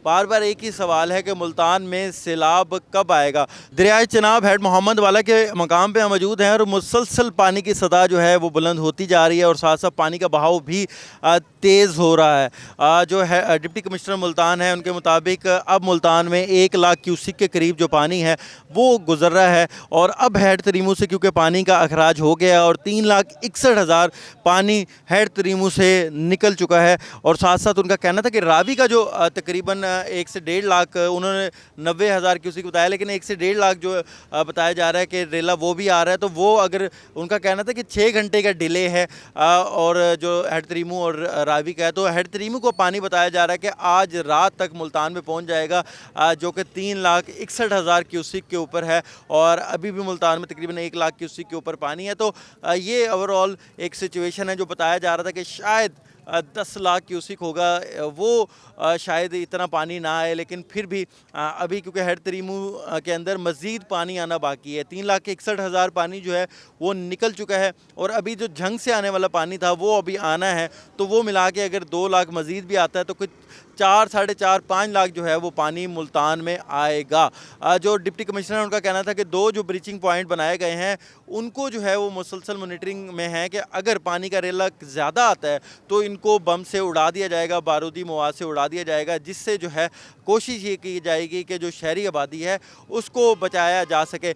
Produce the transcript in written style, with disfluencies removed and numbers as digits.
बार बार एक ही सवाल है कि मुल्तान में सैलाब कब आएगा। दरियाए चनाब हेड मोहम्मद वाला के मकाम पे हम मौजूद हैं और मुसलसल पानी की सतह जो है वो बुलंद होती जा रही है और साथ साथ पानी का बहाव भी तेज़ हो रहा है। जो है डिप्टी कमिश्नर मुल्तान है उनके मुताबिक अब मुल्तान में 1 लाख क्यूसिक के करीब जो पानी है वो गुजर रहा है और अब हेड तरीमू से क्योंकि पानी का अखराज हो गया और 3,61,000 पानी हेड तरीमू से निकल चुका है। और साथ साथ उनका कहना था कि रावी का जो तकरीबन 1 से 1.5 लाख, उन्होंने 90,000 क्यूसिक बताया, लेकिन 1 से 1.5 लाख जो बताया जा रहा है कि रेला वो भी आ रहा है। तो वो अगर उनका कहना था कि 6 घंटे का डिले है और जो हेड तरीमू और रावी का है, तो हेड तरीमू को पानी बताया जा रहा है कि आज रात तक मुल्तान में पहुंच जाएगा जो कि 3,61,000 क्यूसिक के ऊपर है और अभी भी मुल्तान में तकरीबन 1 लाख क्यूसिक के ऊपर पानी है। तो ये ओवरऑल एक सिचुएशन है। जो बताया जा रहा था कि शायद 10 लाख क्यूसिक होगा, वो शायद इतना पानी ना आए, लेकिन फिर भी अभी क्योंकि हेड तरीमू के अंदर मज़ीद पानी आना बाकी है। 3,61,000 पानी जो है वो निकल चुका है और अभी जो झंग से आने वाला पानी था वो अभी आना है। तो वो मिला के अगर 2 लाख मज़ीद भी आता है तो कुछ 4, साढ़े 4, 5 लाख जो है वो पानी मुल्तान में आएगा। जो डिप्टी कमिश्नर उनका कहना था कि 2 जो ब्रीचिंग पॉइंट बनाए गए हैं उनको जो है वो मुसलसल मॉनिटरिंग में है कि अगर पानी का रेला ज़्यादा आता है तो इनको बम से उड़ा दिया जाएगा, बारूदी मवाद से उड़ा दिया जाएगा, जिससे जो है कोशिश ये की जाएगी कि जो शहरी आबादी है उसको बचाया जा सके।